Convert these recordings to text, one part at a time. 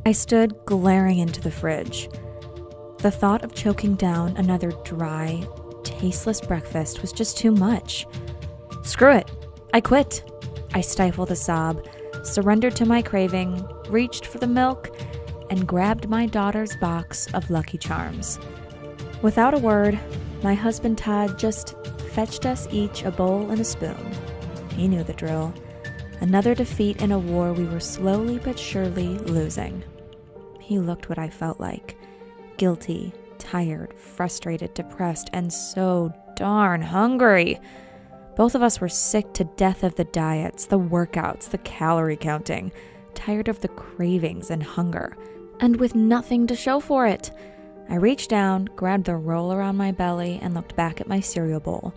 I stood glaring into the fridge. The thought of choking down another dry, tasteless breakfast was just too much. Screw it. I quit. I stifled a sob, surrendered to my craving, reached for the milk, and grabbed my daughter's box of Lucky Charms. Without a word, my husband Todd just fetched us each a bowl and a spoon. He knew the drill. Another defeat in a war we were slowly but surely losing. He looked what I felt like. Guilty, tired, frustrated, depressed, and so darn hungry. Both of us were sick to death of the diets, the workouts, the calorie counting, tired of the cravings and hunger, and with nothing to show for it. I reached down, grabbed the roll around my belly, and looked back at my cereal bowl.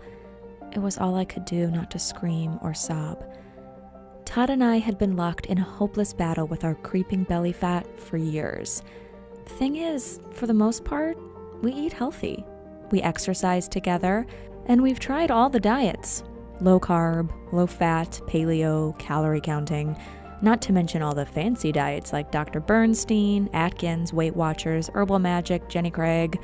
It was all I could do not to scream or sob. Todd and I had been locked in a hopeless battle with our creeping belly fat for years. The thing is, for the most part, we eat healthy. We exercise together, and we've tried all the diets. Low carb, low fat, paleo, calorie counting, not to mention all the fancy diets like Dr. Bernstein, Atkins, Weight Watchers, Herbal Magic, Jenny Craig.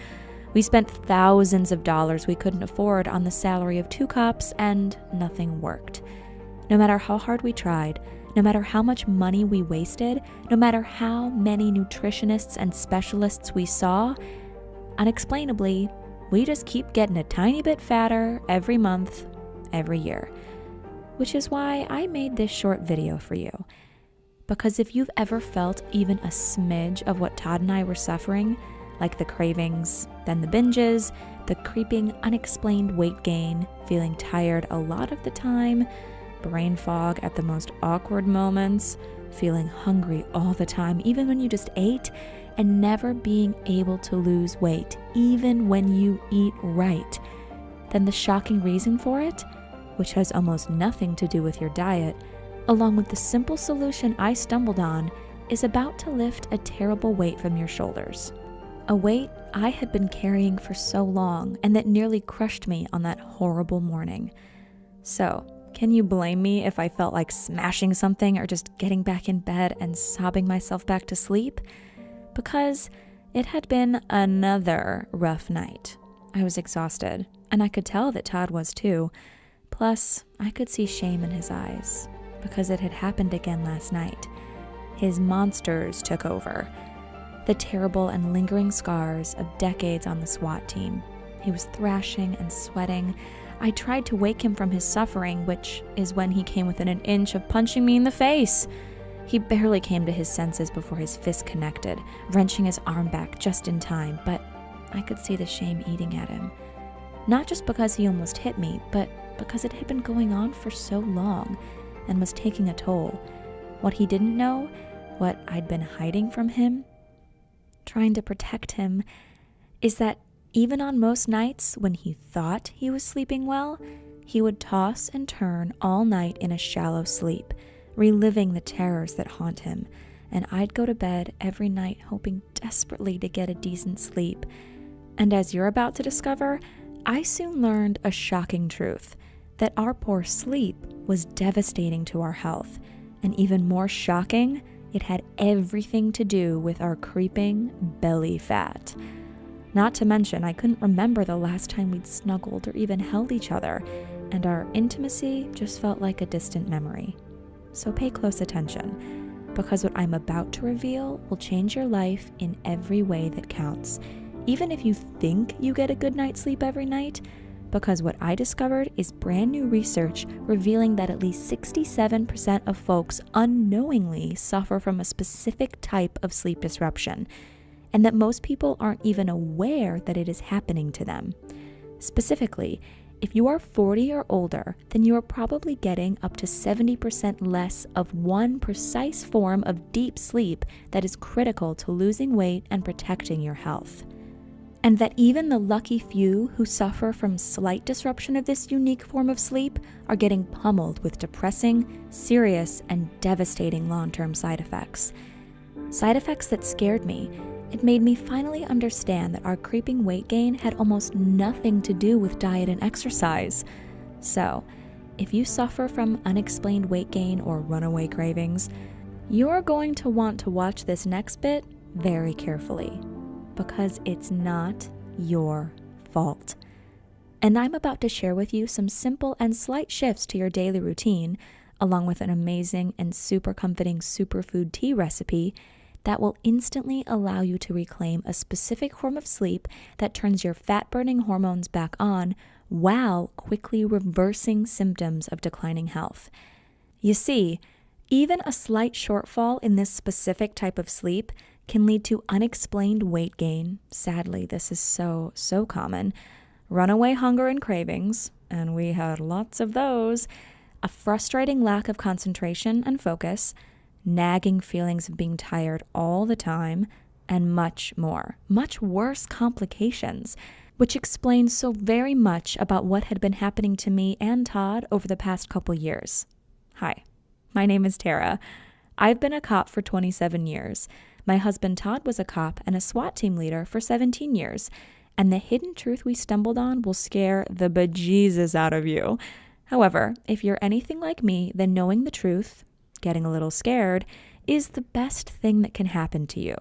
We spent thousands of dollars we couldn't afford on the salary of 2 cups, and nothing worked. No matter how hard we tried, no matter how much money we wasted, no matter how many nutritionists and specialists we saw, unexplainably, we just keep getting a tiny bit fatter every month, every year. Which is why I made this short video for you. Because if you've ever felt even a smidge of what Todd and I were suffering, like the cravings, then the binges, the creeping unexplained weight gain, feeling tired a lot of the time, brain fog at the most awkward moments, feeling hungry all the time, even when you just ate, and never being able to lose weight, even when you eat right, then the shocking reason for it, which has almost nothing to do with your diet, along with the simple solution I stumbled on, is about to lift a terrible weight from your shoulders. A weight I had been carrying for so long and that nearly crushed me on that horrible morning. So, can you blame me if I felt like smashing something or just getting back in bed and sobbing myself back to sleep? Because it had been another rough night. I was exhausted, and I could tell that Todd was too. Plus, I could see shame in his eyes, because it had happened again last night. His monsters took over. The terrible and lingering scars of decades on the SWAT team. He was thrashing and sweating. I tried to wake him from his suffering, which is when he came within an inch of punching me in the face. He barely came to his senses before his fist connected, wrenching his arm back just in time, but I could see the shame eating at him. Not just because he almost hit me, but because it had been going on for so long and was taking a toll. What he didn't know, what I'd been hiding from him, trying to protect him, is that even on most nights when he thought he was sleeping well, he would toss and turn all night in a shallow sleep, reliving the terrors that haunt him, and I'd go to bed every night hoping desperately to get a decent sleep. And as you're about to discover, I soon learned a shocking truth, that our poor sleep was devastating to our health, and even more shocking, it had everything to do with our creeping belly fat. Not to mention, I couldn't remember the last time we'd snuggled or even held each other, and our intimacy just felt like a distant memory. So pay close attention, because what I'm about to reveal will change your life in every way that counts, even if you think you get a good night's sleep every night, because what I discovered is brand new research revealing that at least 67% of folks unknowingly suffer from a specific type of sleep disruption, and that most people aren't even aware that it is happening to them. Specifically, if you are 40 or older, then you are probably getting up to 70% less of one precise form of deep sleep that is critical to losing weight and protecting your health. And that even the lucky few who suffer from slight disruption of this unique form of sleep are getting pummeled with depressing, serious, and devastating long-term side effects. Side effects that scared me. It made me finally understand that our creeping weight gain had almost nothing to do with diet and exercise. So, if you suffer from unexplained weight gain or runaway cravings, You're going to want to watch this next bit very carefully because it's not your fault. And I'm about to share with you some simple and slight shifts to your daily routine, along with an amazing and super comforting superfood tea recipe that will instantly allow you to reclaim a specific form of sleep that turns your fat-burning hormones back on while quickly reversing symptoms of declining health. You see, even a slight shortfall in this specific type of sleep can lead to unexplained weight gain. Sadly, this is so common. Runaway hunger and cravings, and we had lots of those. A frustrating lack of concentration and focus, nagging feelings of being tired all the time, and much more. Much worse complications, which explains so very much about what had been happening to me and Todd over the past couple years. Hi, my name is Tara. I've been a cop for 27 years. My husband Todd was a cop and a SWAT team leader for 17 years. And the hidden truth we stumbled on will scare the bejesus out of you. However, if you're anything like me, then knowing the truth, getting a little scared, is the best thing that can happen to you.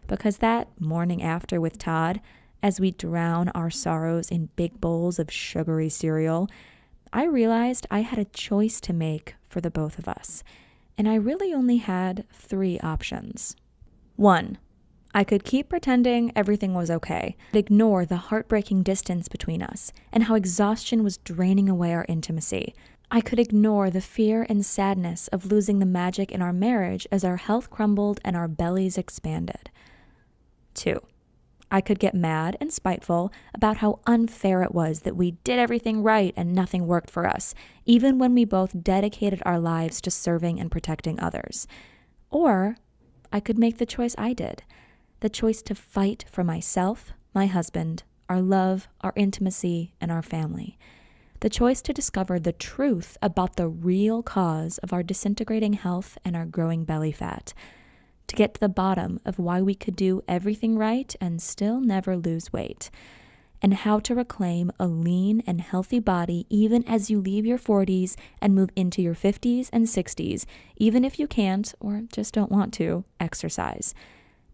Because that morning after with Todd, as we drown our sorrows in big bowls of sugary cereal, I realized I had a choice to make for the both of us. And I really only had 3 options. 1. I could keep pretending everything was okay, ignore the heartbreaking distance between us and how exhaustion was draining away our intimacy. I could ignore the fear and sadness of losing the magic in our marriage as our health crumbled and our bellies expanded. 2. I could get mad and spiteful about how unfair it was that we did everything right and nothing worked for us, even when we both dedicated our lives to serving and protecting others. Or I could make the choice I did. The choice to fight for myself, my husband, our love, our intimacy, and our family. The choice to discover the truth about the real cause of our disintegrating health and our growing belly fat. To get to the bottom of why we could do everything right and still never lose weight. And how to reclaim a lean and healthy body even as you leave your 40s and move into your 50s and 60s, even if you can't or just don't want to exercise.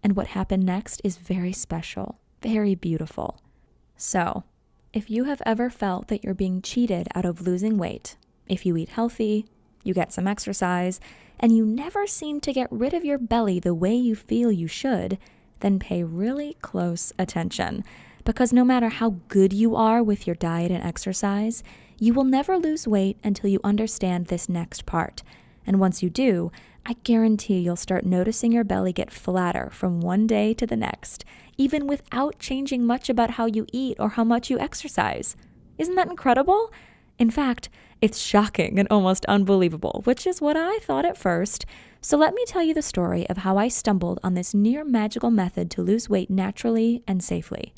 And what happened next is very special, very beautiful. So, if you have ever felt that you're being cheated out of losing weight, if you eat healthy, you get some exercise, and you never seem to get rid of your belly the way you feel you should, then pay really close attention. Because no matter how good you are with your diet and exercise, you will never lose weight until you understand this next part. And once you do, I guarantee you'll start noticing your belly get flatter from one day to the next, even without changing much about how you eat or how much you exercise. Isn't that incredible? In fact, it's shocking and almost unbelievable, which is what I thought at first. So let me tell you the story of how I stumbled on this near magical method to lose weight naturally and safely.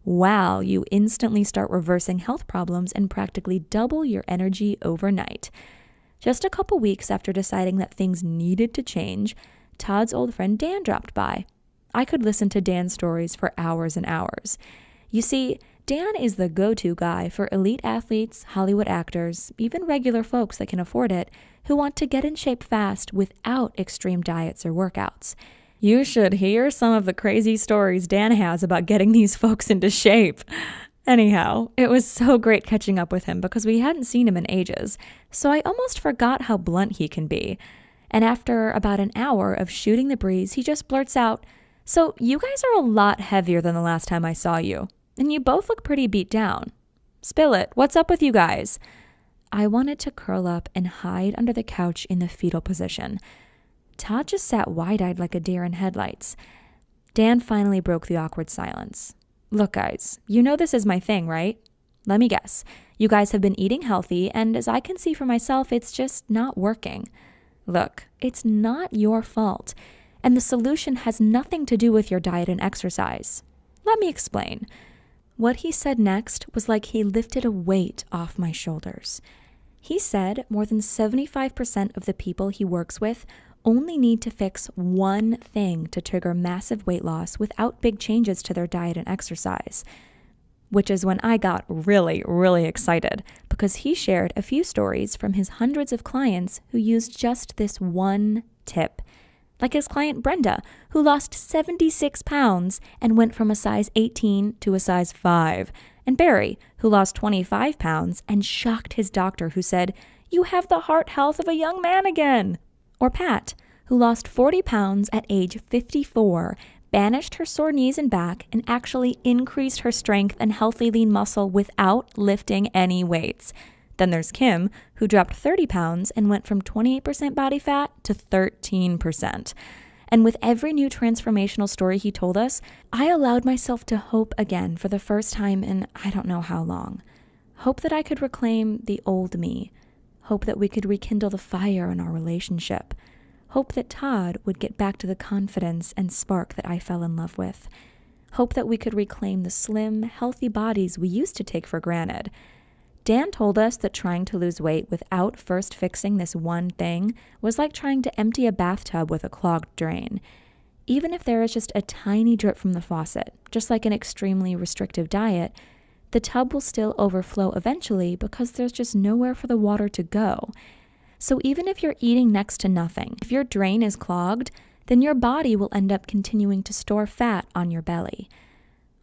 Wow, you instantly start reversing health problems and practically double your energy overnight. Just a couple weeks after deciding that things needed to change, Todd's old friend Dan dropped by. I could listen to Dan's stories for hours and hours. You see, Dan is the go-to guy for elite athletes, Hollywood actors, even regular folks that can afford it, who want to get in shape fast without extreme diets or workouts. You should hear some of the crazy stories Dan has about getting these folks into shape. Anyhow, it was so great catching up with him because we hadn't seen him in ages, so I almost forgot how blunt he can be. And after about an hour of shooting the breeze, he just blurts out, "So you guys are a lot heavier than the last time I saw you, and you both look pretty beat down. Spill it, what's up with you guys?" I wanted to curl up and hide under the couch in the fetal position. Todd just sat wide-eyed like a deer in headlights. Dan finally broke the awkward silence. "Look, guys, you know this is my thing, right? Let me guess. You guys have been eating healthy, and as I can see for myself, it's just not working. Look, it's not your fault, and the solution has nothing to do with your diet and exercise. Let me explain." What he said next was like he lifted a weight off my shoulders. He said more than 75% of the people he works with only need to fix one thing to trigger massive weight loss without big changes to their diet and exercise. Which is when I got really, really excited because he shared a few stories from his hundreds of clients who used just this one tip. like his client Brenda, who lost 76 pounds and went from a size 18 to a size 5, and Barry, who lost 25 pounds and shocked his doctor, who said, "You have the heart health of a young man again." Or Pat, who lost 40 pounds at age 54, banished her sore knees and back, and actually increased her strength and healthy lean muscle without lifting any weights. Then there's Kim, who dropped 30 pounds and went from 28% body fat to 13%. And with every new transformational story he told us, I allowed myself to hope again for the first time in I don't know how long. Hope that I could reclaim the old me. Hope that we could rekindle the fire in our relationship. Hope that Todd would get back to the confidence and spark that I fell in love with. Hope that we could reclaim the slim, healthy bodies we used to take for granted. Dan told us that trying to lose weight without first fixing this one thing was like trying to empty a bathtub with a clogged drain. Even if there is just a tiny drip from the faucet, just like an extremely restrictive diet, the tub will still overflow eventually because there's just nowhere for the water to go. So even if you're eating next to nothing, if your drain is clogged, then your body will end up continuing to store fat on your belly.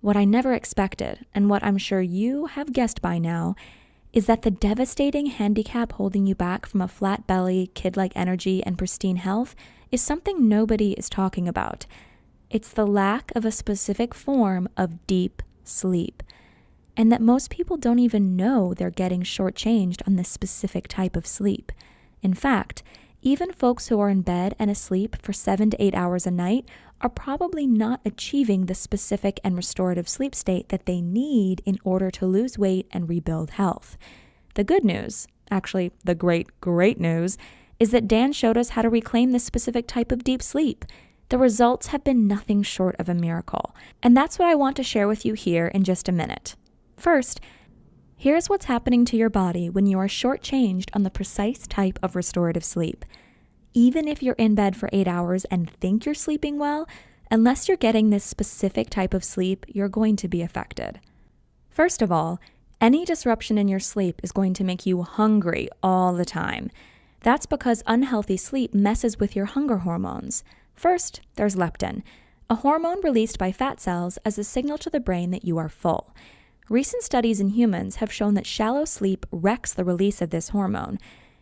What I never expected, and what I'm sure you have guessed by now, is that the devastating handicap holding you back from a flat belly, kid-like energy, and pristine health is something nobody is talking about. It's the lack of a specific form of deep sleep, and that most people don't even know they're getting shortchanged on this specific type of sleep. In fact, even folks who are in bed and asleep for 7 to 8 hours a night are probably not achieving the specific and restorative sleep state that they need in order to lose weight and rebuild health. The good news, actually the great news, is that Dan showed us how to reclaim this specific type of deep sleep. The results have been nothing short of a miracle, and that's what I want to share with you here in just a minute. First, here's what's happening to your body when you are shortchanged on the precise type of restorative sleep. Even if you're in bed for 8 hours and think you're sleeping well, unless you're getting this specific type of sleep, you're going to be affected. First of all, any disruption in your sleep is going to make you hungry all the time. That's because unhealthy sleep messes with your hunger hormones. First, there's leptin, a hormone released by fat cells as a signal to the brain that you are full. Recent studies in humans have shown that shallow sleep wrecks the release of this hormone.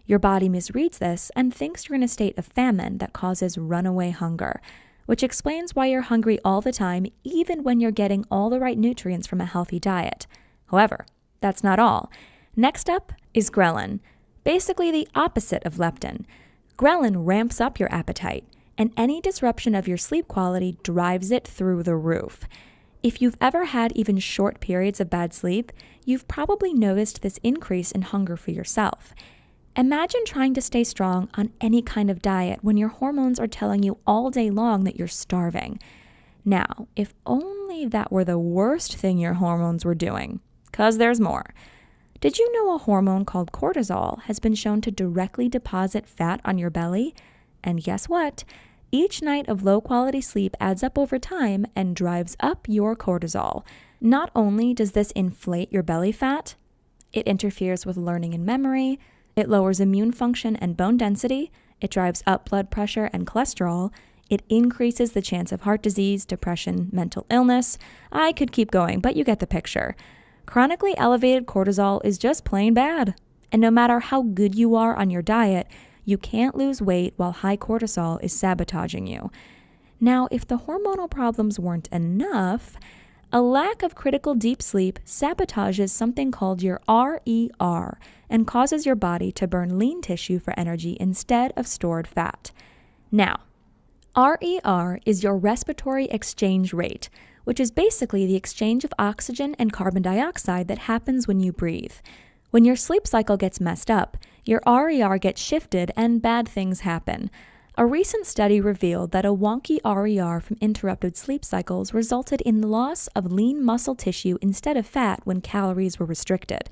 Your body misreads this and thinks you're in a state of famine that causes runaway hunger, which explains why you're hungry all the time, even when you're getting all the right nutrients from a healthy diet. However, that's not all. Next up is ghrelin, basically the opposite of leptin. Ghrelin ramps up your appetite, and any disruption of your sleep quality drives it through the roof. If you've ever had even short periods of bad sleep, you've probably noticed this increase in hunger for yourself. Imagine trying to stay strong on any kind of diet when your hormones are telling you all day long that you're starving. Now, if only that were the worst thing your hormones were doing, 'cause there's more. Did you know a hormone called cortisol has been shown to directly deposit fat on your belly? And guess what? Each night of low-quality sleep adds up over time and drives up your cortisol. Not only does this inflate your belly fat, it interferes with learning and memory, it lowers immune function and bone density, it drives up blood pressure and cholesterol, it increases the chance of heart disease, depression, mental illness. I could keep going, but you get the picture. Chronically elevated cortisol is just plain bad. And no matter how good you are on your diet, you can't lose weight while high cortisol is sabotaging you. Now, if the hormonal problems weren't enough, a lack of critical deep sleep sabotages something called your RER and causes your body to burn lean tissue for energy instead of stored fat. Now, RER is your respiratory exchange rate, which is basically the exchange of oxygen and carbon dioxide that happens when you breathe. When your sleep cycle gets messed up, your RER gets shifted and bad things happen. A recent study revealed that a wonky RER from interrupted sleep cycles resulted in the loss of lean muscle tissue instead of fat when calories were restricted.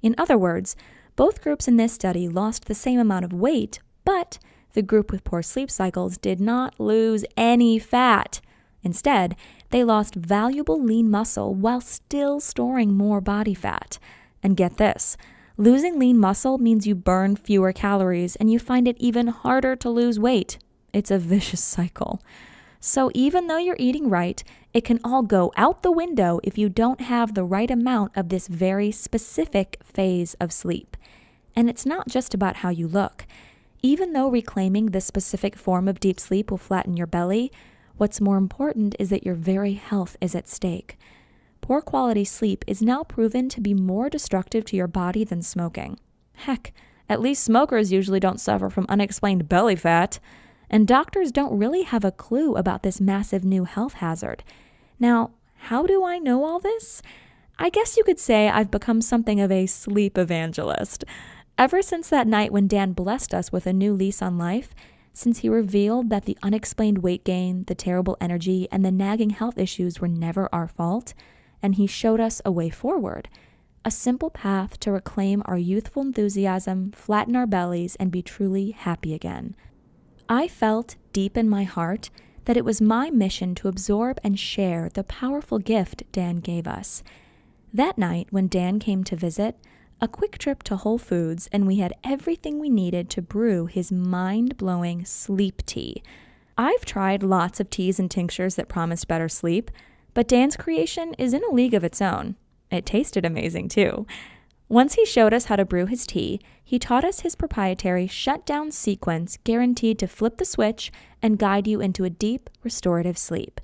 In other words, both groups in this study lost the same amount of weight, but the group with poor sleep cycles did not lose any fat. Instead, they lost valuable lean muscle while still storing more body fat. And get this, losing lean muscle means you burn fewer calories and you find it even harder to lose weight. It's a vicious cycle. So even though you're eating right, it can all go out the window if you don't have the right amount of this very specific phase of sleep. And it's not just about how you look. Even though reclaiming this specific form of deep sleep will flatten your belly, what's more important is that your very health is at stake. Poor quality sleep is now proven to be more destructive to your body than smoking. Heck, at least smokers usually don't suffer from unexplained belly fat. And doctors don't really have a clue about this massive new health hazard. Now, how do I know all this? I guess you could say I've become something of a sleep evangelist. Ever since that night when Dan blessed us with a new lease on life, since he revealed that the unexplained weight gain, the terrible energy, and the nagging health issues were never our fault, and he showed us a way forward, a simple path to reclaim our youthful enthusiasm, flatten our bellies, and be truly happy again. I felt deep in my heart that it was my mission to absorb and share the powerful gift Dan gave us. That night, when Dan came to visit, a quick trip to Whole Foods, and we had everything we needed to brew his mind-blowing sleep tea. I've tried lots of teas and tinctures that promised better sleep, but Dan's creation is in a league of its own. It tasted amazing, too. Once he showed us how to brew his tea, he taught us his proprietary shutdown sequence guaranteed to flip the switch and guide you into a deep, restorative sleep.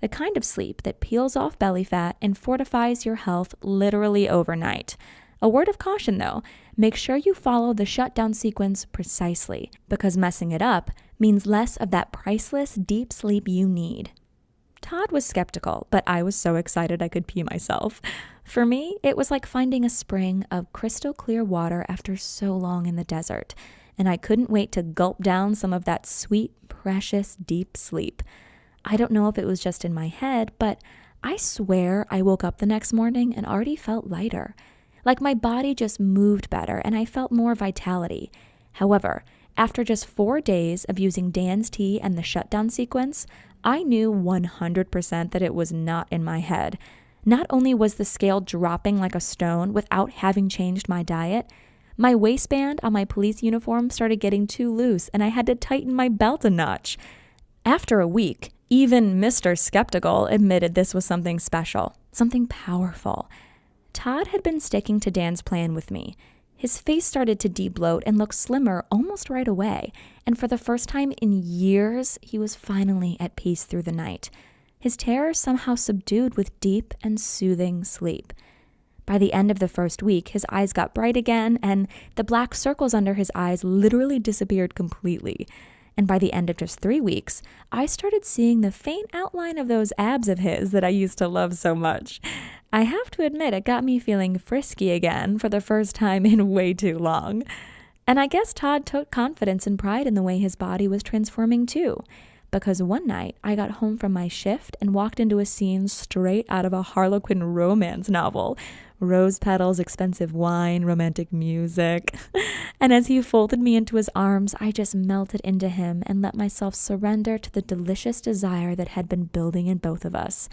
The kind of sleep that peels off belly fat and fortifies your health literally overnight. A word of caution though, make sure you follow the shutdown sequence precisely, because messing it up means less of that priceless deep sleep you need. Todd was skeptical, but I was so excited I could pee myself. For me, it was like finding a spring of crystal clear water after so long in the desert, and I couldn't wait to gulp down some of that sweet, precious, deep sleep. I don't know if it was just in my head, but I swear I woke up the next morning and already felt lighter. Like my body just moved better and I felt more vitality. However, after just 4 days of using Dan's tea and the shutdown sequence, I knew 100% that it was not in my head. Not only was the scale dropping like a stone without having changed my diet, my waistband on my police uniform started getting too loose and I had to tighten my belt a notch. After a week, even Mr. Skeptical admitted this was something special, something powerful. Todd had been sticking to Dan's plan with me. His face started to de-bloat and look slimmer almost right away, and for the first time in years, he was finally at peace through the night. His terror somehow subdued with deep and soothing sleep. By the end of the first week, his eyes got bright again, and the black circles under his eyes literally disappeared completely. And by the end of just 3 weeks, I started seeing the faint outline of those abs of his that I used to love so much. I have to admit, it got me feeling frisky again for the first time in way too long. And I guess Todd took confidence and pride in the way his body was transforming too. Because one night, I got home from my shift and walked into a scene straight out of a Harlequin romance novel. Rose petals, expensive wine, romantic music. And as he folded me into his arms, I just melted into him and let myself surrender to the delicious desire that had been building in both of us.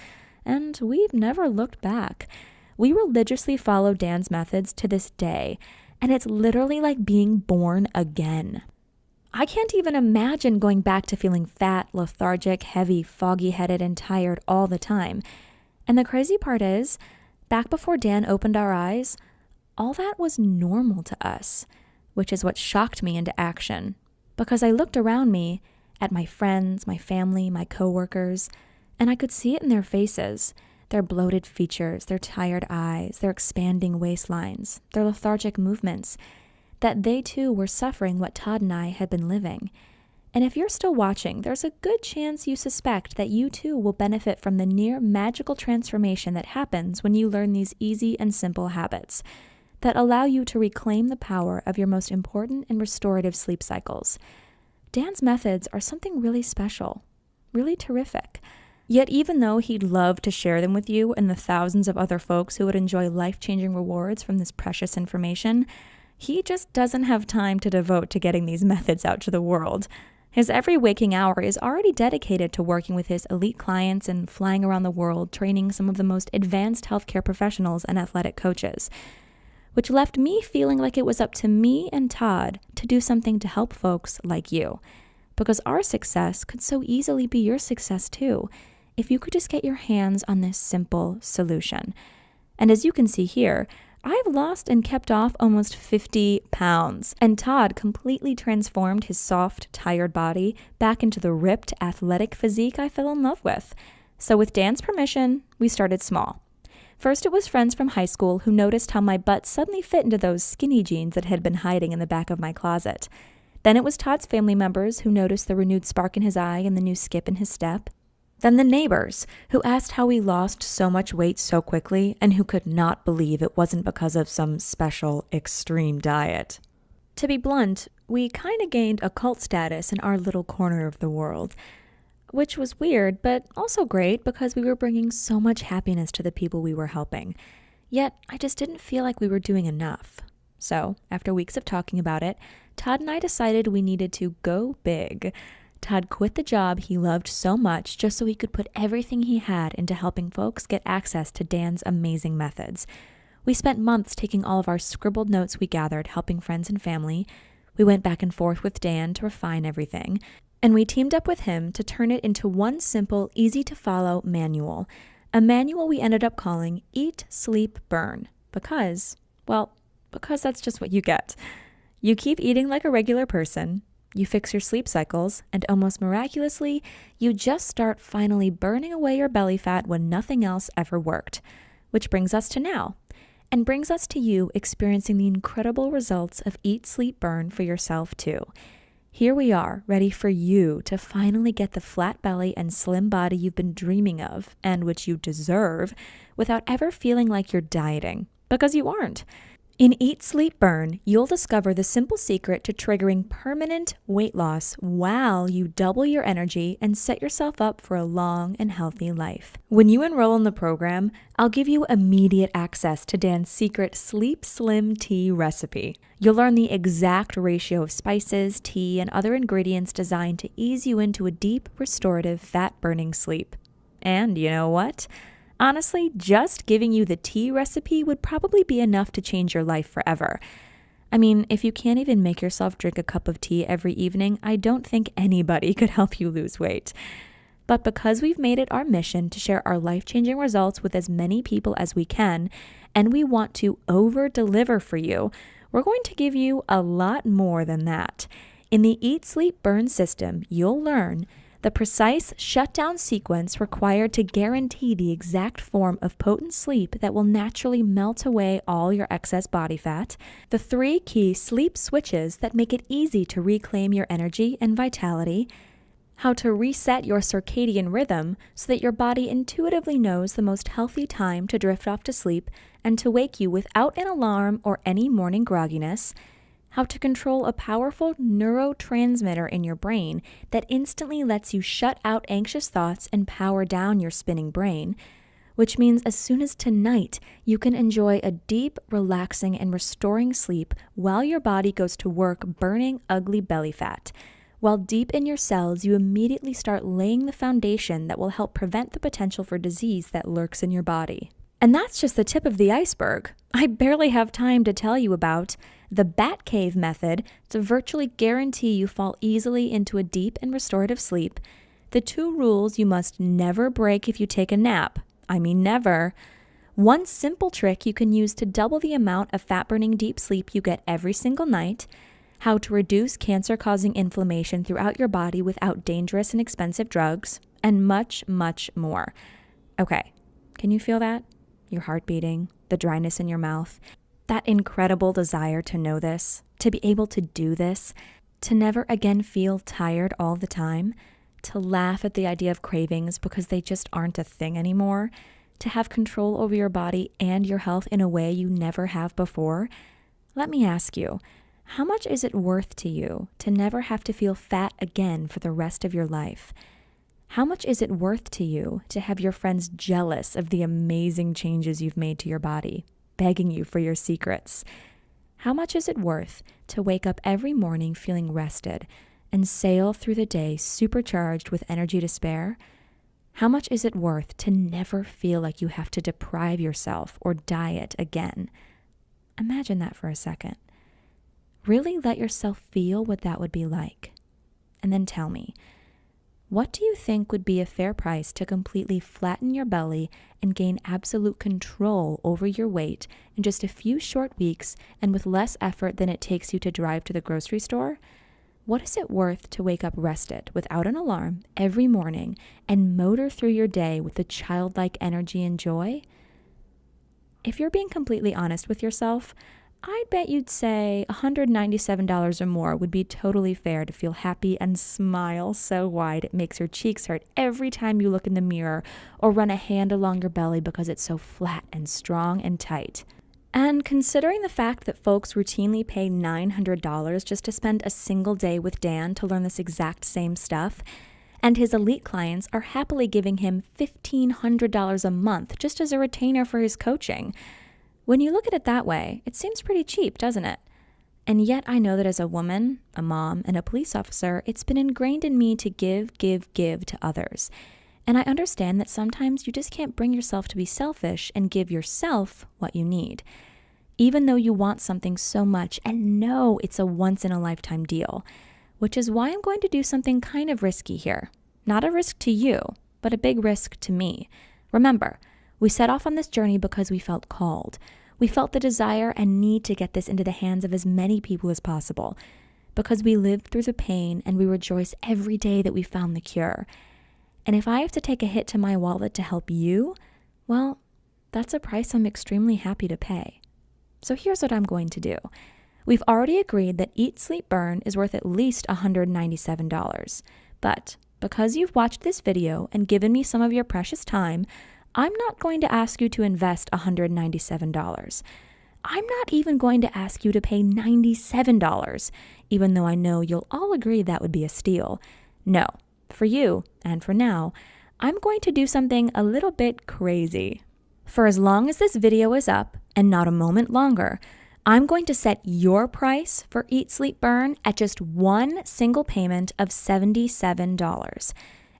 And we've never looked back. We religiously follow Dan's methods to this day, and it's literally like being born again. I can't even imagine going back to feeling fat, lethargic, heavy, foggy-headed, and tired all the time. And the crazy part is, back before Dan opened our eyes, all that was normal to us, which is what shocked me into action. Because I looked around me at my friends, my family, my coworkers, and I could see it in their faces, their bloated features, their tired eyes, their expanding waistlines, their lethargic movements, that they too were suffering what Todd and I had been living. And if you're still watching, there's a good chance you suspect that you too will benefit from the near magical transformation that happens when you learn these easy and simple habits that allow you to reclaim the power of your most important and restorative sleep cycles. Dan's methods are something really special, really terrific. Yet even though he'd love to share them with you and the thousands of other folks who would enjoy life-changing rewards from this precious information, he just doesn't have time to devote to getting these methods out to the world. His every waking hour is already dedicated to working with his elite clients and flying around the world training some of the most advanced healthcare professionals and athletic coaches, which left me feeling like it was up to me and Todd to do something to help folks like you. because our success could so easily be your success too, if you could just get your hands on this simple solution. And as you can see here, I've lost and kept off almost 50 pounds, and Todd completely transformed his soft, tired body back into the ripped, athletic physique I fell in love with. So with Dan's permission, we started small. First, it was friends from high school who noticed how my butt suddenly fit into those skinny jeans that had been hiding in the back of my closet. Then it was Todd's family members who noticed the renewed spark in his eye and the new skip in his step. Then the neighbors, who asked how we lost so much weight so quickly and who could not believe it wasn't because of some special extreme diet. To be blunt, we kind of gained a cult status in our little corner of the world, which was weird, but also great because we were bringing so much happiness to the people we were helping. Yet, I just didn't feel like we were doing enough. So, after weeks of talking about it, Todd and I decided we needed to go big. Todd quit the job he loved so much just so he could put everything he had into helping folks get access to Dan's amazing methods. We spent months taking all of our scribbled notes we gathered, helping friends and family. We went back and forth with Dan to refine everything. And we teamed up with him to turn it into one simple, easy-to-follow manual. A manual we ended up calling Eat, Sleep, Burn. Because that's just what you get. You keep eating like a regular person. You fix your sleep cycles, and almost miraculously, you just start finally burning away your belly fat when nothing else ever worked. Which brings us to now, and brings us to you experiencing the incredible results of Eat, Sleep, Burn for yourself too. Here we are, ready for you to finally get the flat belly and slim body you've been dreaming of, and which you deserve, without ever feeling like you're dieting, because you aren't. In Eat, Sleep, Burn, you'll discover the simple secret to triggering permanent weight loss while you double your energy and set yourself up for a long and healthy life. When you enroll in the program, I'll give you immediate access to Dan's secret Sleep Slim tea recipe. You'll learn the exact ratio of spices, tea, and other ingredients designed to ease you into a deep, restorative, fat-burning sleep. And you know what? Honestly, just giving you the tea recipe would probably be enough to change your life forever. I mean, if you can't even make yourself drink a cup of tea every evening, I don't think anybody could help you lose weight. But because we've made it our mission to share our life-changing results with as many people as we can, and we want to over-deliver for you, we're going to give you a lot more than that. In the Eat, Sleep, Burn system, you'll learn the precise shutdown sequence required to guarantee the exact form of potent sleep that will naturally melt away all your excess body fat, the 3 key sleep switches that make it easy to reclaim your energy and vitality, how to reset your circadian rhythm so that your body intuitively knows the most healthy time to drift off to sleep and to wake you without an alarm or any morning grogginess, how to control a powerful neurotransmitter in your brain that instantly lets you shut out anxious thoughts and power down your spinning brain, which means as soon as tonight, you can enjoy a deep, relaxing, and restoring sleep while your body goes to work burning ugly belly fat. While deep in your cells, you immediately start laying the foundation that will help prevent the potential for disease that lurks in your body. And that's just the tip of the iceberg. I barely have time to tell you about the Bat Cave method to virtually guarantee you fall easily into a deep and restorative sleep, the 2 rules you must never break if you take a nap. I mean never. One simple trick you can use to double the amount of fat-burning deep sleep you get every single night, how to reduce cancer-causing inflammation throughout your body without dangerous and expensive drugs, and much, much more. Okay, can you feel that? Your heart beating, the dryness in your mouth, that incredible desire to know this, to be able to do this, to never again feel tired all the time, to laugh at the idea of cravings because they just aren't a thing anymore, to have control over your body and your health in a way you never have before. Let me ask you, how much is it worth to you to never have to feel fat again for the rest of your life? How much is it worth to you to have your friends jealous of the amazing changes you've made to your body, begging you for your secrets? How much is it worth to wake up every morning feeling rested and sail through the day supercharged with energy to spare? How much is it worth to never feel like you have to deprive yourself or diet again? Imagine that for a second. Really let yourself feel what that would be like. and then tell me, what do you think would be a fair price to completely flatten your belly and gain absolute control over your weight in just a few short weeks and with less effort than it takes you to drive to the grocery store? What is it worth to wake up rested without an alarm every morning and motor through your day with a childlike energy and joy? If you're being completely honest with yourself, I'd bet you'd say $197 or more would be totally fair to feel happy and smile so wide it makes your cheeks hurt every time you look in the mirror or run a hand along your belly because it's so flat and strong and tight. And considering the fact that folks routinely pay $900 just to spend a single day with Dan to learn this exact same stuff, and his elite clients are happily giving him $1,500 a month just as a retainer for his coaching, when you look at it that way, it seems pretty cheap, doesn't it? And yet I know that as a woman, a mom, and a police officer, it's been ingrained in me to give to others. And I understand that sometimes you just can't bring yourself to be selfish and give yourself what you need, even though you want something so much and know it's a once-in-a-lifetime deal, which is why I'm going to do something kind of risky here. Not a risk to you, but a big risk to me. Remember, we set off on this journey because we felt called. We felt the desire and need to get this into the hands of as many people as possible, because we lived through the pain and we rejoice every day that we found the cure. And if I have to take a hit to my wallet to help you, well, that's a price I'm extremely happy to pay. So here's what I'm going to do. We've already agreed that Eat, Sleep, Burn is worth at least $197. But because you've watched this video and given me some of your precious time, I'm not going to ask you to invest $197. I'm not even going to ask you to pay $97, even though I know you'll all agree that would be a steal. No, for you, and for now, I'm going to do something a little bit crazy. For as long as this video is up, and not a moment longer, I'm going to set your price for Eat, Sleep, Burn at just one single payment of $77.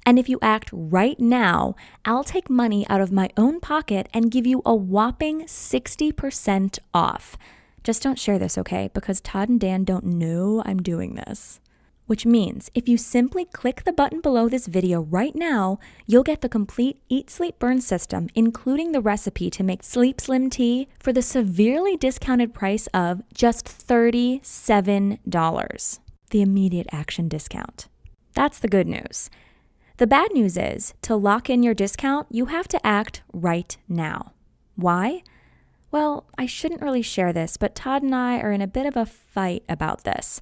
And if you act right now, I'll take money out of my own pocket and give you a whopping 60% off. Just don't share this, okay? Because Todd and Dan don't know I'm doing this. Which means if you simply click the button below this video right now, you'll get the complete Eat, Sleep, Burn system, including the recipe to make Sleep Slim tea for the severely discounted price of just $37. The immediate action discount. That's the good news. The bad news is, to lock in your discount, you have to act right now. Why? Well, I shouldn't really share this, but Todd and I are in a bit of a fight about this.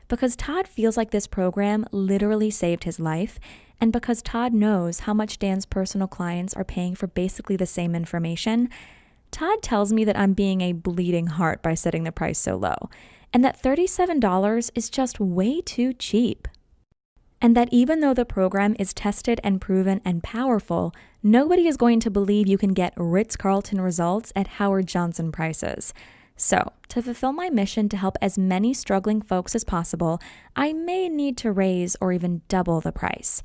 Because Todd feels like this program literally saved his life, and because Todd knows how much Dan's personal clients are paying for basically the same information, Todd tells me that I'm being a bleeding heart by setting the price so low, and that $37 is just way too cheap. And that even though the program is tested and proven and powerful, nobody is going to believe you can get Ritz-Carlton results at Howard Johnson prices. So, to fulfill my mission to help as many struggling folks as possible, I may need to raise or even double the price.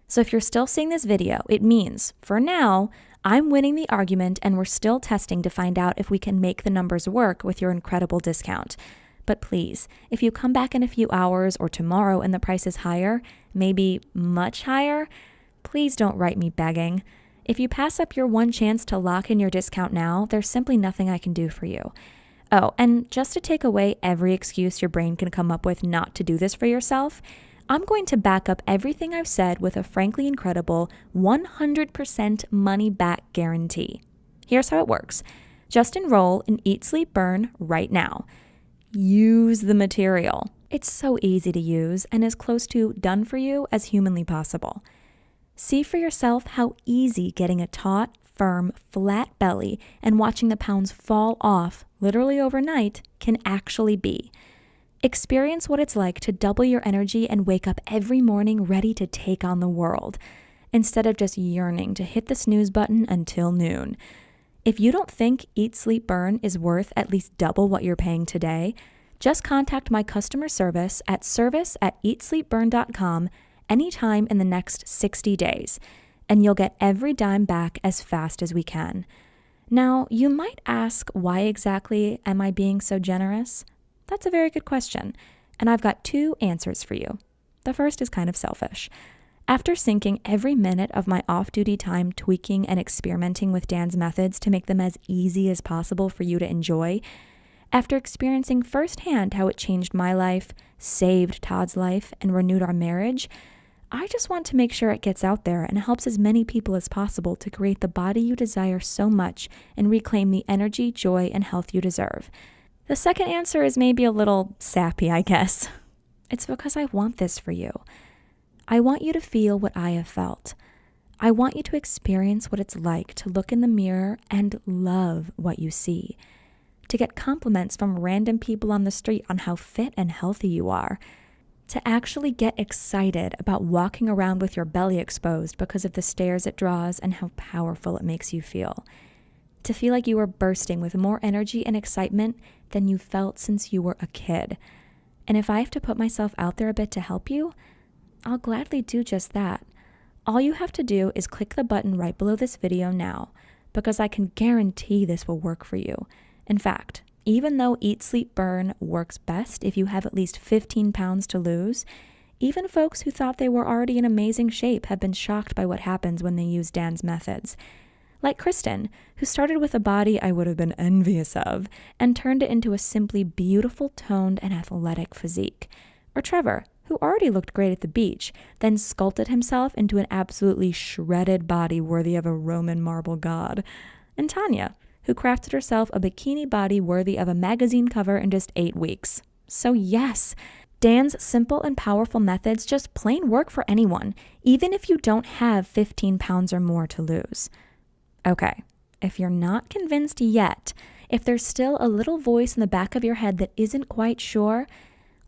So if you're still seeing this video, it means, for now, I'm winning the argument and we're still testing to find out if we can make the numbers work with your incredible discount. But please, if you come back in a few hours or tomorrow and the price is higher, maybe much higher, please don't write me begging. If you pass up your one chance to lock in your discount now, there's simply nothing I can do for you. Oh, and just to take away every excuse your brain can come up with not to do this for yourself, I'm going to back up everything I've said with a frankly incredible 100% money back guarantee. Here's how it works. Just enroll in Eat, Sleep, Burn right now. Use the material. It's so easy to use and as close to done for you as humanly possible. See for yourself how easy getting a taut, firm, flat belly and watching the pounds fall off literally overnight can actually be. Experience what it's like to double your energy and wake up every morning ready to take on the world, instead of just yearning to hit the snooze button until noon. If you don't think Eat, Sleep, Burn is worth at least double what you're paying today, just contact my customer service at service@eatsleepburn.com anytime in the next 60 days, and you'll get every dime back as fast as we can. Now, you might ask, why exactly am I being so generous? That's a very good question, and I've got two answers for you. The first is kind of selfish. After sinking every minute of my off-duty time tweaking and experimenting with Dan's methods to make them as easy as possible for you to enjoy, after experiencing firsthand how it changed my life, saved Todd's life, and renewed our marriage, I just want to make sure it gets out there and helps as many people as possible to create the body you desire so much and reclaim the energy, joy, and health you deserve. The second answer is maybe a little sappy, I guess. It's because I want this for you. I want you to feel what I have felt. I want you to experience what it's like to look in the mirror and love what you see. To get compliments from random people on the street on how fit and healthy you are. To actually get excited about walking around with your belly exposed because of the stares it draws and how powerful it makes you feel. To feel like you are bursting with more energy and excitement than you felt since you were a kid. And if I have to put myself out there a bit to help you, I'll gladly do just that. All you have to do is click the button right below this video now, because I can guarantee this will work for you. In fact, even though Eat, Sleep, Burn works best if you have at least 15 pounds to lose, even folks who thought they were already in amazing shape have been shocked by what happens when they use Dan's methods. Like Kristen, who started with a body I would have been envious of and turned it into a simply beautiful, toned, and athletic physique. Or Trevor, who already looked great at the beach, then sculpted himself into an absolutely shredded body worthy of a Roman marble god. And Tanya, who crafted herself a bikini body worthy of a magazine cover in just 8 weeks. So yes, Dan's simple and powerful methods just plain work for anyone, even if you don't have 15 pounds or more to lose. Okay, if you're not convinced yet, if there's still a little voice in the back of your head that isn't quite sure,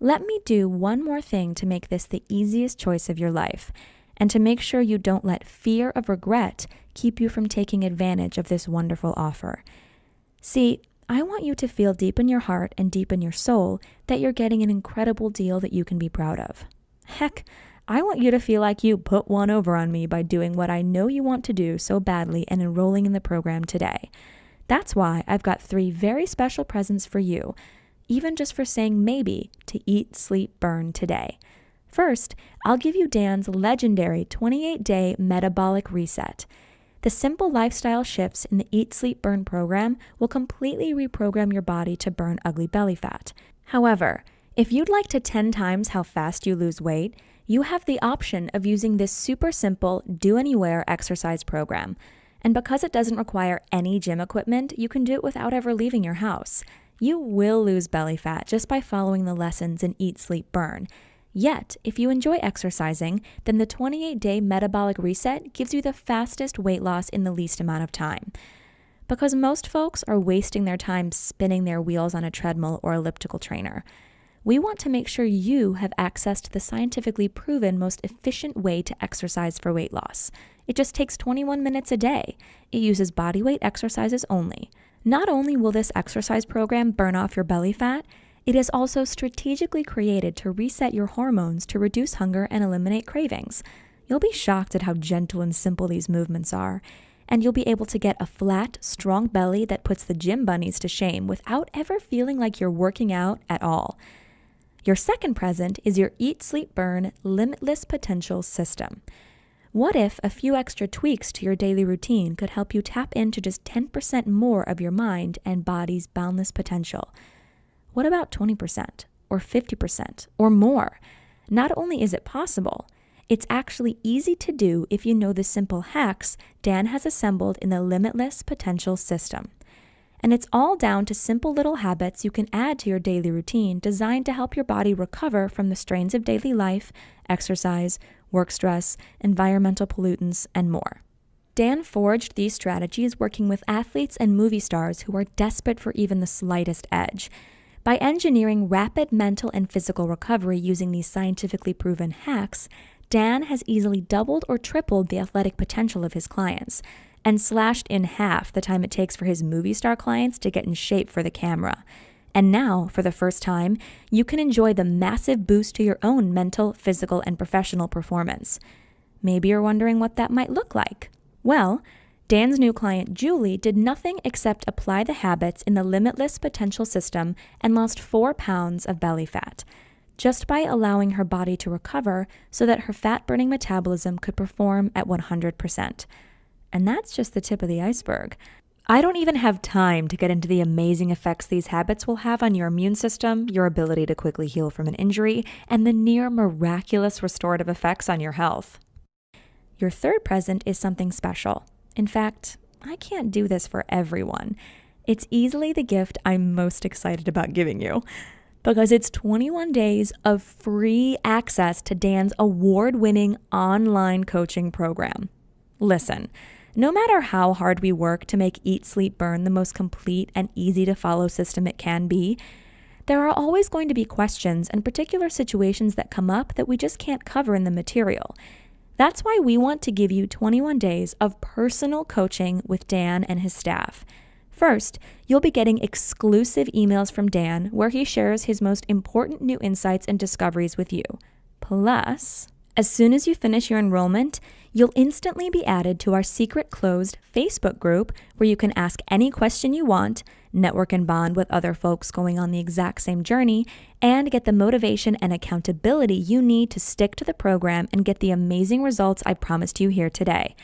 let me do one more thing to make this the easiest choice of your life, and to make sure you don't let fear of regret keep you from taking advantage of this wonderful offer. See, I want you to feel deep in your heart and deep in your soul that you're getting an incredible deal that you can be proud of. Heck, I want you to feel like you put one over on me by doing what I know you want to do so badly and enrolling in the program today. That's why I've got 3 very special presents for you, even just for saying maybe to Eat, Sleep, Burn today. First, I'll give you Dan's legendary 28-day metabolic reset. The simple lifestyle shifts in the Eat, Sleep, Burn program will completely reprogram your body to burn ugly belly fat. However, if you'd like to 10 times how fast you lose weight, you have the option of using this super simple do-anywhere exercise program. And because it doesn't require any gym equipment, you can do it without ever leaving your house. You will lose belly fat just by following the lessons in Eat, Sleep, Burn. Yet, if you enjoy exercising, then the 28-day metabolic reset gives you the fastest weight loss in the least amount of time. Because most folks are wasting their time spinning their wheels on a treadmill or elliptical trainer. We want to make sure you have access to the scientifically proven most efficient way to exercise for weight loss. It just takes 21 minutes a day. It uses bodyweight exercises only. Not only will this exercise program burn off your belly fat, it is also strategically created to reset your hormones to reduce hunger and eliminate cravings. You'll be shocked at how gentle and simple these movements are, and you'll be able to get a flat, strong belly that puts the gym bunnies to shame without ever feeling like you're working out at all. Your second present is your Eat, Sleep, Burn Limitless Potential System. What if a few extra tweaks to your daily routine could help you tap into just 10% more of your mind and body's boundless potential? What about 20% or 50% or more? Not only is it possible, it's actually easy to do if you know the simple hacks Dan has assembled in the Limitless Potential System. And it's all down to simple little habits you can add to your daily routine designed to help your body recover from the strains of daily life, exercise, work stress, environmental pollutants, and more. Dan forged these strategies working with athletes and movie stars who are desperate for even the slightest edge. By engineering rapid mental and physical recovery using these scientifically proven hacks, Dan has easily doubled or tripled the athletic potential of his clients, and slashed in half the time it takes for his movie star clients to get in shape for the camera. And now, for the first time, you can enjoy the massive boost to your own mental, physical, and professional performance. Maybe you're wondering what that might look like. Well, Dan's new client, Julie, did nothing except apply the habits in the Limitless Potential System and lost 4 pounds of belly fat. just by allowing her body to recover so that her fat-burning metabolism could perform at 100%. And that's just the tip of the iceberg. I don't even have time to get into the amazing effects these habits will have on your immune system, your ability to quickly heal from an injury, and the near miraculous restorative effects on your health. Your third present is something special. In fact, I can't do this for everyone. It's easily the gift I'm most excited about giving you, because it's 21 days of free access to Dan's award-winning online coaching program. Listen, no matter how hard we work to make Eat, Sleep, Burn the most complete and easy-to-follow system it can be, there are always going to be questions and particular situations that come up that we just can't cover in the material. That's why we want to give you 21 days of personal coaching with Dan and his staff. First, you'll be getting exclusive emails from Dan where he shares his most important new insights and discoveries with you. Plus, as soon as you finish your enrollment, you'll instantly be added to our secret closed Facebook group where you can ask any question you want, network and bond with other folks going on the exact same journey, and get the motivation and accountability you need to stick to the program and get the amazing results I promised you here today.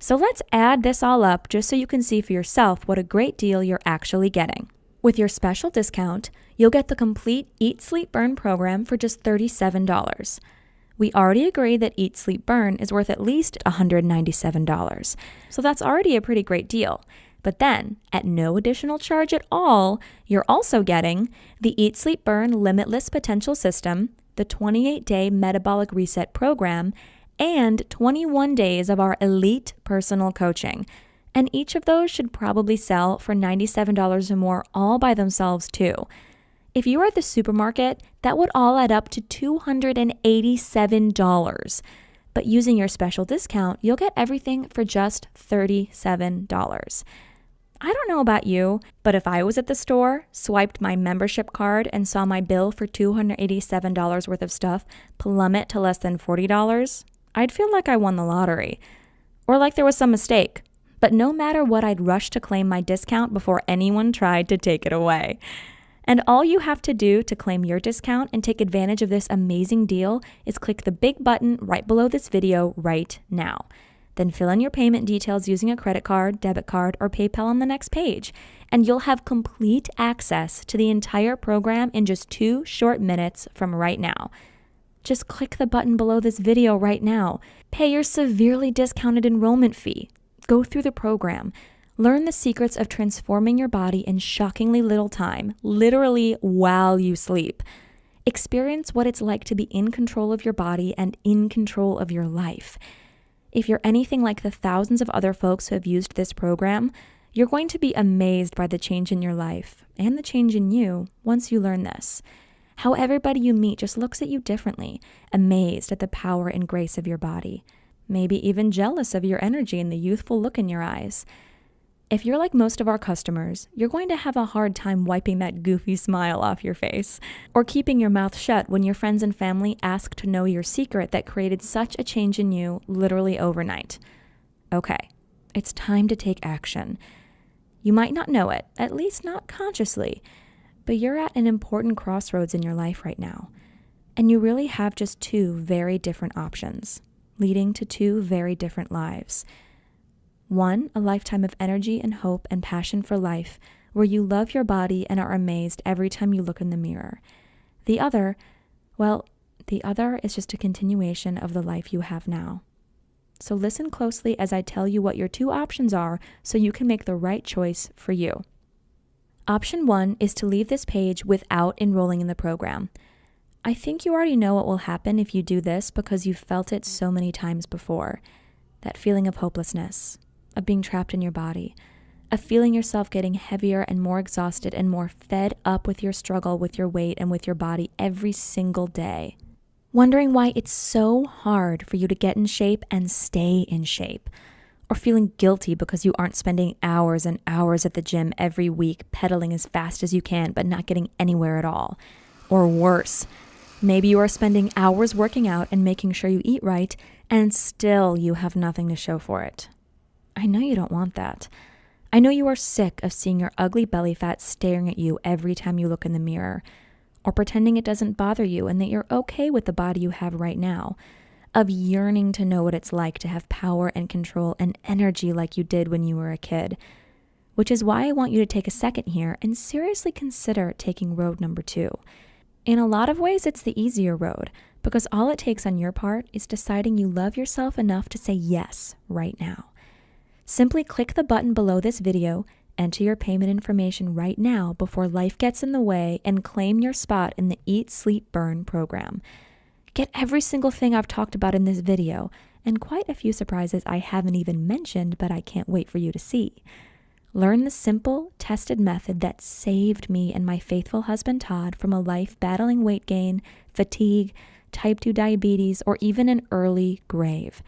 So let's add this all up just so you can see for yourself what a great deal you're actually getting. With your special discount, you'll get the complete Eat, Sleep, Burn program for just $37. We already agree that Eat, Sleep, Burn is worth at least $197, so that's already a pretty great deal. But then, at no additional charge at all, you're also getting the Eat, Sleep, Burn Limitless Potential System, the 28-day Metabolic Reset Program, and 21 days of our elite personal coaching. And each of those should probably sell for $97 or more all by themselves too. If you were at the supermarket, that would all add up to $287. But using your special discount, you'll get everything for just $37. I don't know about you, but if I was at the store, swiped my membership card, and saw my bill for $287 worth of stuff plummet to less than $40, I'd feel like I won the lottery. Or like there was some mistake. But no matter what, I'd rush to claim my discount before anyone tried to take it away. And all you have to do to claim your discount and take advantage of this amazing deal is click the big button right below this video right now. Then fill in your payment details using a credit card, debit card, or PayPal on the next page, and you'll have complete access to the entire program in just 2 short minutes from right now. Just click the button below this video right now. Pay your severely discounted enrollment fee. Go through the program. Learn the secrets of transforming your body in shockingly little time, literally while you sleep. Experience what it's like to be in control of your body and in control of your life. If you're anything like the thousands of other folks who have used this program, you're going to be amazed by the change in your life and the change in you once you learn this. How everybody you meet just looks at you differently, amazed at the power and grace of your body, maybe even jealous of your energy and the youthful look in your eyes. If you're like most of our customers, you're going to have a hard time wiping that goofy smile off your face, or keeping your mouth shut when your friends and family ask to know your secret that created such a change in you literally overnight. Okay, it's time to take action. You might not know it, at least not consciously, but you're at an important crossroads in your life right now, and you really have just 2 very different options, leading to 2 very different lives. One, a lifetime of energy and hope and passion for life, where you love your body and are amazed every time you look in the mirror. The other is just a continuation of the life you have now. So listen closely as I tell you what your 2 options are so you can make the right choice for you. Option 1 is to leave this page without enrolling in the program. I think you already know what will happen if you do this because you've felt it so many times before. That feeling of hopelessness, of being trapped in your body, of feeling yourself getting heavier and more exhausted and more fed up with your struggle with your weight and with your body every single day. Wondering why it's so hard for you to get in shape and stay in shape. Or feeling guilty because you aren't spending hours and hours at the gym every week pedaling as fast as you can but not getting anywhere at all. Or worse, maybe you are spending hours working out and making sure you eat right and still you have nothing to show for it. I know you don't want that. I know you are sick of seeing your ugly belly fat staring at you every time you look in the mirror. or pretending it doesn't bother you and that you're okay with the body you have right now, of yearning to know what it's like to have power and control and energy like you did when you were a kid. Which is why I want you to take a second here and seriously consider taking road number 2. In a lot of ways, it's the easier road, because all it takes on your part is deciding you love yourself enough to say yes right now. Simply click the button below this video, enter your payment information right now before life gets in the way, and claim your spot in the Eat, Sleep, Burn program. Get every single thing I've talked about in this video, and quite a few surprises I haven't even mentioned, but I can't wait for you to see. Learn the simple, tested method that saved me and my faithful husband Todd from a life battling weight gain, fatigue, type 2 diabetes, or even an early grave.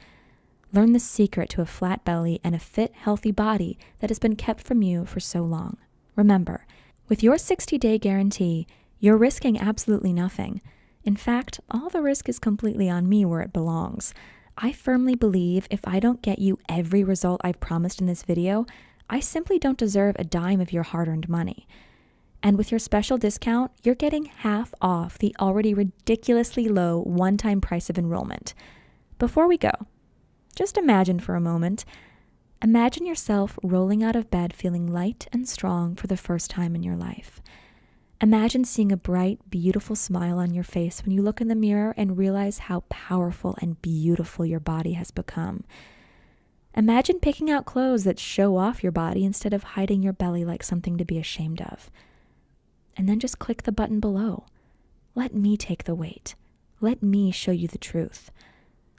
Learn the secret to a flat belly and a fit, healthy body that has been kept from you for so long. Remember, with your 60-day guarantee, you're risking absolutely nothing. In fact, all the risk is completely on me where it belongs. I firmly believe if I don't get you every result I've promised in this video, I simply don't deserve a dime of your hard-earned money. And with your special discount, you're getting half off the already ridiculously low one-time price of enrollment. Before we go, just imagine for a moment. Imagine yourself rolling out of bed feeling light and strong for the first time in your life. Imagine seeing a bright, beautiful smile on your face when you look in the mirror and realize how powerful and beautiful your body has become. Imagine picking out clothes that show off your body instead of hiding your belly like something to be ashamed of. And then just click the button below. Let me take the weight. Let me show you the truth.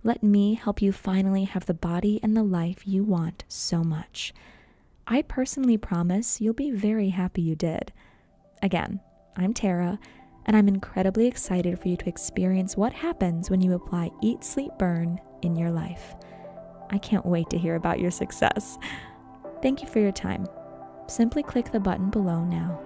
Let me help you finally have the body and the life you want so much. I personally promise you'll be very happy you did. Again, I'm Tara, and I'm incredibly excited for you to experience what happens when you apply Eat, Sleep, Burn in your life. I can't wait to hear about your success. Thank you for your time. Simply click the button below now.